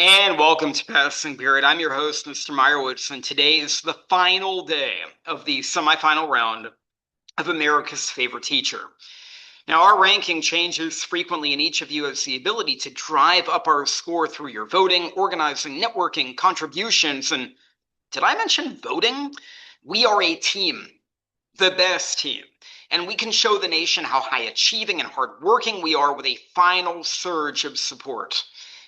And welcome to Passing Period. I'm your host, Mr. Meyerowitz, and today is the final day of the semifinal round of America's Favorite Teacher. Now, our ranking changes frequently, and each of you has the ability to drive up our score through your voting, organizing, networking, contributions, and did I mention voting? We are a team, the best team, and we can show the nation how high achieving and hardworking we are with a final surge of support.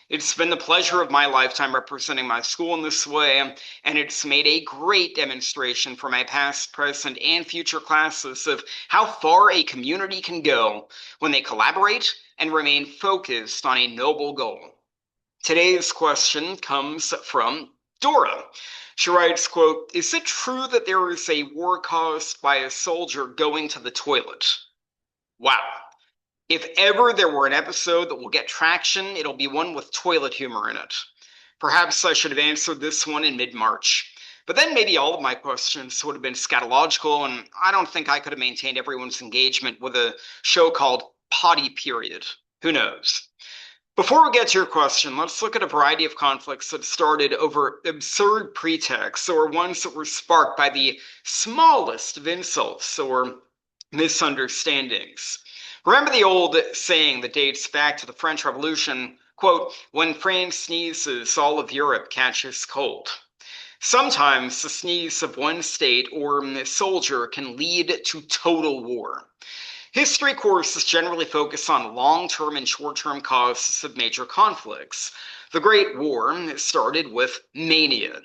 It's been the pleasure of my lifetime representing my school in this way, and it's made a great demonstration for my past, present, and future classes of how far a community can go when they collaborate and remain focused on a noble goal. Today's question comes from Dora. She writes, quote, "Is it true that there is a war caused by a soldier going to the toilet?" Wow. If ever there were an episode that will get traction, it'll be one with toilet humor in it. Perhaps I should have answered this one in mid-March. But then maybe all of my questions would have been scatological, and I don't think I could have maintained everyone's engagement with a show called Potty Period. Who knows? Before we get to your question, let's look at a variety of conflicts that started over absurd pretexts or ones that were sparked by the smallest of insults or misunderstandings. Remember the old saying that dates back to the French Revolution, quote, "When France sneezes, all of Europe catches cold." Sometimes the sneeze of one state or soldier can lead to total war. History courses generally focus on long-term and short-term causes of major conflicts. The Great War started with mania,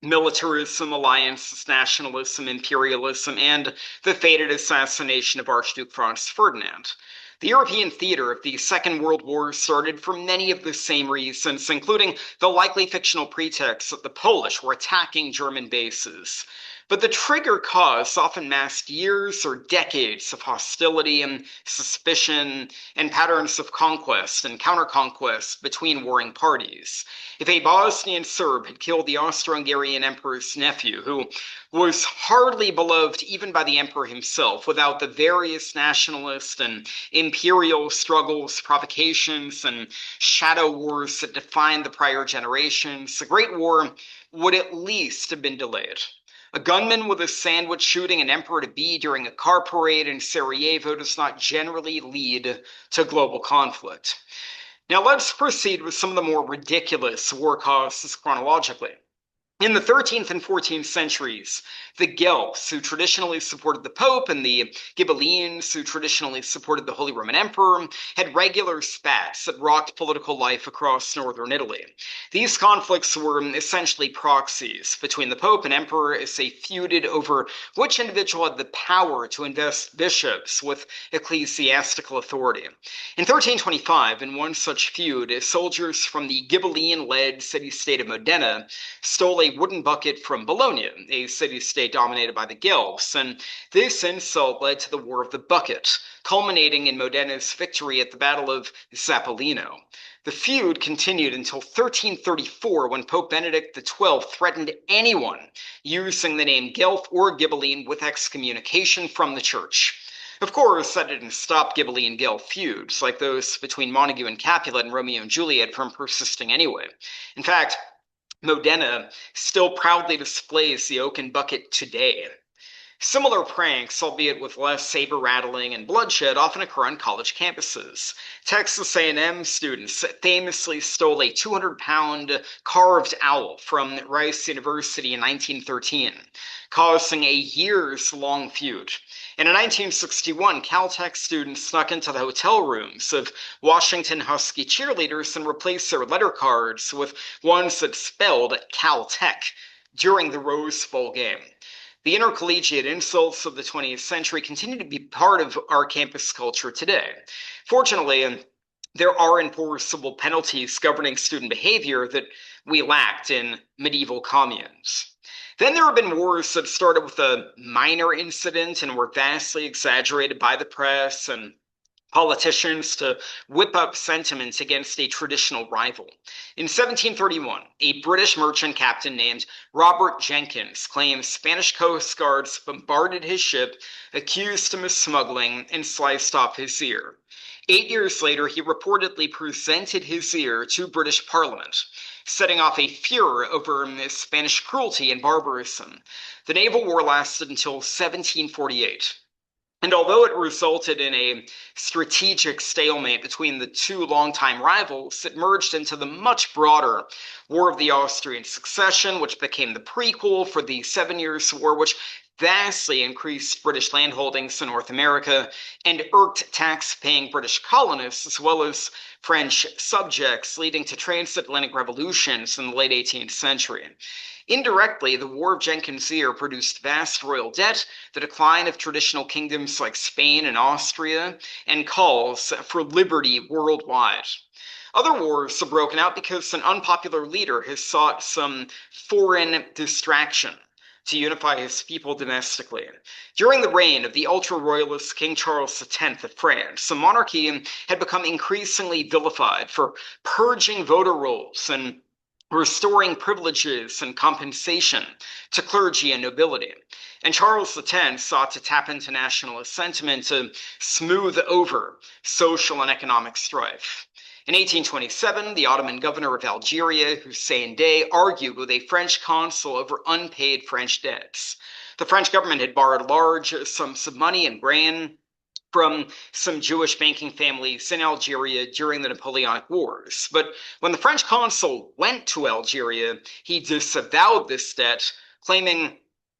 militarism, alliances, nationalism, imperialism, and the fated assassination of Archduke Franz Ferdinand. The European theater of the Second World War started for many of the same reasons, including the likely fictional pretext that the Polish were attacking German bases. But the trigger cause often masked years or decades of hostility and suspicion and patterns of conquest and counter-conquest between warring parties. If a Bosnian Serb had killed the Austro-Hungarian emperor's nephew, who was hardly beloved even by the emperor himself, without the various nationalist and imperial struggles, provocations, and shadow wars that defined the prior generations, the Great War would at least have been delayed. A gunman with a sandwich shooting an emperor-to-be during a car parade in Sarajevo does not generally lead to global conflict. Now let's proceed with some of the more ridiculous war causes chronologically. In the 13th and 14th centuries, the Guelphs, who traditionally supported the Pope, and the Ghibellines, who traditionally supported the Holy Roman Emperor, had regular spats that rocked political life across northern Italy. These conflicts were essentially proxies between the Pope and Emperor as they feuded over which individual had the power to invest bishops with ecclesiastical authority. In 1325, in one such feud, soldiers from the Ghibelline-led city-state of Modena stole a wooden bucket from Bologna, a city-state dominated by the Guelphs, and this insult led to the War of the Bucket, culminating in Modena's victory at the Battle of Zappolino. The feud continued until 1334, when Pope Benedict XII threatened anyone using the name Guelph or Ghibelline with excommunication from the church. Of course, that didn't stop Ghibelline Guelph feuds, like those between Montague and Capulet and Romeo and Juliet, from persisting anyway. In fact, Modena still proudly displays the oaken bucket today. Similar pranks, albeit with less saber rattling and bloodshed, often occur on college campuses. Texas A&M students famously stole a 200-pound carved owl from Rice University in 1913, causing a years-long feud. And in 1961, Caltech students snuck into the hotel rooms of Washington Husky cheerleaders and replaced their letter cards with ones that spelled Caltech during the Rose Bowl game. The intercollegiate insults of the 20th century continue to be part of our campus culture today. Fortunately, there are enforceable penalties governing student behavior that we lacked in medieval communes. Then there have been wars that started with a minor incident and were vastly exaggerated by the press and politicians to whip up sentiment against a traditional rival. In 1731, a British merchant captain named Robert Jenkins claims Spanish Coast Guards bombarded his ship, accused him of smuggling, and sliced off his ear. 8 years later, he reportedly presented his ear to British Parliament, setting off a furor over Spanish cruelty and barbarism. The naval war lasted until 1748. And although it resulted in a strategic stalemate between the two longtime rivals, it merged into the much broader War of the Austrian Succession, which became the prequel for the 7 Years' War, which vastly increased British landholdings in North America and irked tax-paying British colonists as well as French subjects, leading to transatlantic revolutions in the late 18th century. Indirectly, the War of Jenkins' Ear produced vast royal debt, the decline of traditional kingdoms like Spain and Austria, and calls for liberty worldwide. Other wars have broken out because an unpopular leader has sought some foreign distraction to unify his people domestically. During the reign of the ultra-royalist King Charles X of France, the monarchy had become increasingly vilified for purging voter rolls and restoring privileges and compensation to clergy and nobility. And Charles X sought to tap into nationalist sentiment to smooth over social and economic strife. In 1827, the Ottoman governor of Algeria, Hussein Dey, argued with a French consul over unpaid French debts. The French government had borrowed large sums of money and grain from some Jewish banking families in Algeria during the Napoleonic Wars. But when the French consul went to Algeria, he disavowed this debt, claiming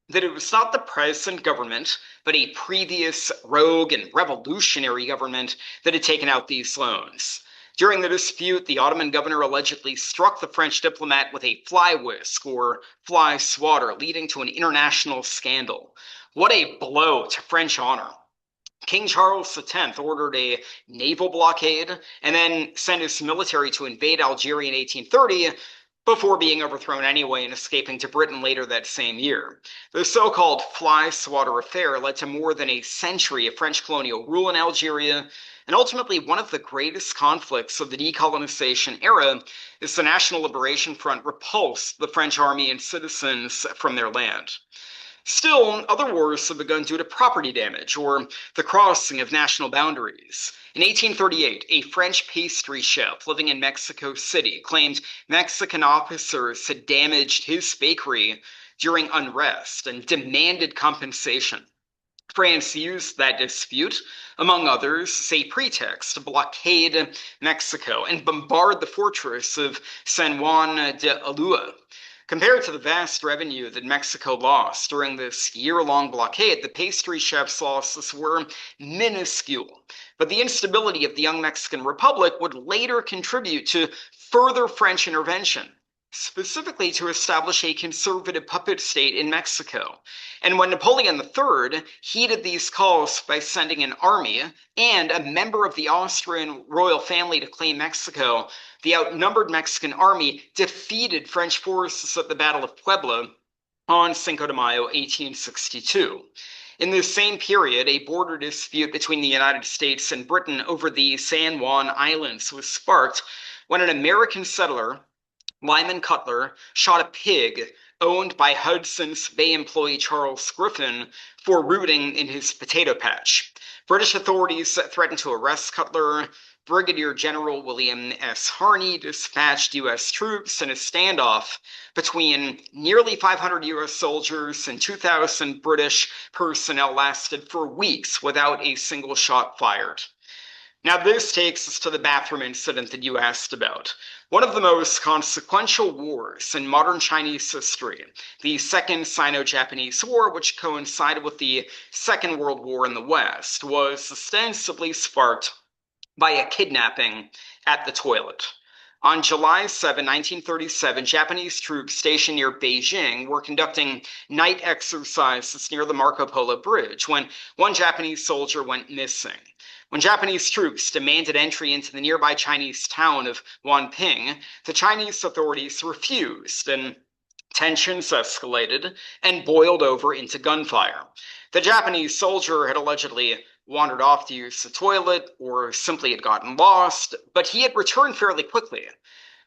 that it was not the present government, but a previous rogue and revolutionary government that had taken out these loans. During the dispute, the Ottoman governor allegedly struck the French diplomat with a fly whisk or fly swatter, leading to an international scandal. What a blow to French honor. King Charles X ordered a naval blockade and then sent his military to invade Algeria in 1830 before being overthrown anyway and escaping to Britain later that same year. The so-called fly swatter affair led to more than a century of French colonial rule in Algeria, and ultimately one of the greatest conflicts of the decolonization era is the National Liberation Front repulsed the French army and citizens from their land. Still, other wars have begun due to property damage or the crossing of national boundaries. In 1838, a French pastry chef living in Mexico City claimed Mexican officers had damaged his bakery during unrest and demanded compensation. France used that dispute, among others, as a pretext to blockade Mexico and bombard the fortress of San Juan de Ulua. Compared to the vast revenue that Mexico lost during this year-long blockade, the pastry chef's losses were minuscule. But the instability of the young Mexican Republic would later contribute to further French intervention, specifically to establish a conservative puppet state in Mexico. And when Napoleon III heeded these calls by sending an army and a member of the Austrian royal family to claim Mexico, the outnumbered Mexican army defeated French forces at the Battle of Puebla on Cinco de Mayo, 1862. In this same period, a border dispute between the United States and Britain over the San Juan Islands was sparked when an American settler, Lyman Cutler, shot a pig owned by Hudson's Bay employee Charles Griffin for rooting in his potato patch. British authorities threatened to arrest Cutler. Brigadier General William S. Harney dispatched U.S. troops in a standoff between nearly 500 U.S. soldiers and 2,000 British personnel lasted for weeks without a single shot fired. Now this takes us to the bathroom incident that you asked about. One of the most consequential wars in modern Chinese history, the Second Sino-Japanese War, which coincided with the Second World War in the West, was ostensibly sparked by a kidnapping at the toilet. On July 7, 1937, Japanese troops stationed near Beijing were conducting night exercises near the Marco Polo Bridge when one Japanese soldier went missing. When Japanese troops demanded entry into the nearby Chinese town of Wanping, the Chinese authorities refused, and tensions escalated and boiled over into gunfire. The Japanese soldier had allegedly wandered off to use the toilet or simply had gotten lost, but he had returned fairly quickly.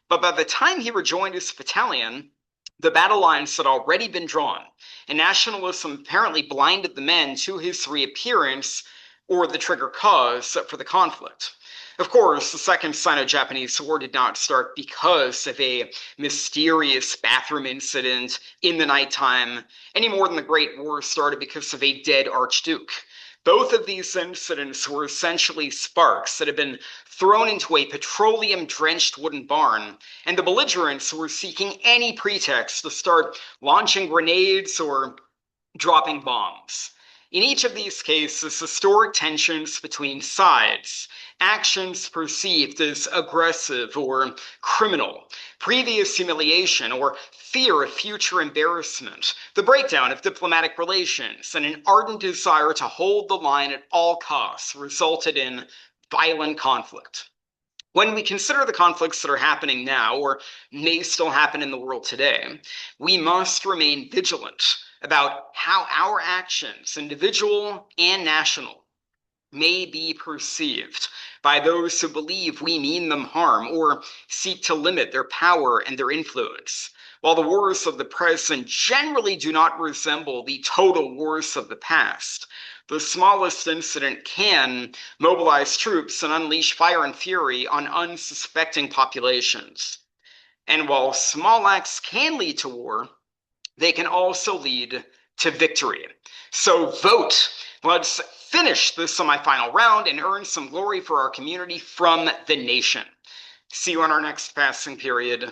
But by the time he rejoined his battalion, the battle lines had already been drawn, and nationalism apparently blinded the men to his reappearance or the trigger cause for the conflict. Of course, the Second Sino-Japanese War did not start because of a mysterious bathroom incident in the nighttime, any more than the Great War started because of a dead archduke. Both of these incidents were essentially sparks that had been thrown into a petroleum-drenched wooden barn, and the belligerents were seeking any pretext to start launching grenades or dropping bombs. In each of these cases, historic tensions between sides, actions perceived as aggressive or criminal, previous humiliation or fear of future embarrassment, the breakdown of diplomatic relations, and an ardent desire to hold the line at all costs resulted in violent conflict. When we consider the conflicts that are happening now or may still happen in the world today, we must remain vigilant about how our actions, individual and national, may be perceived by those who believe we mean them harm or seek to limit their power and their influence. While the wars of the present generally do not resemble the total wars of the past, the smallest incident can mobilize troops and unleash fire and fury on unsuspecting populations. And while small acts can lead to war, they can also lead to victory. So vote. Let's finish the semifinal round and earn some glory for our community from the nation. See you on our next passing period.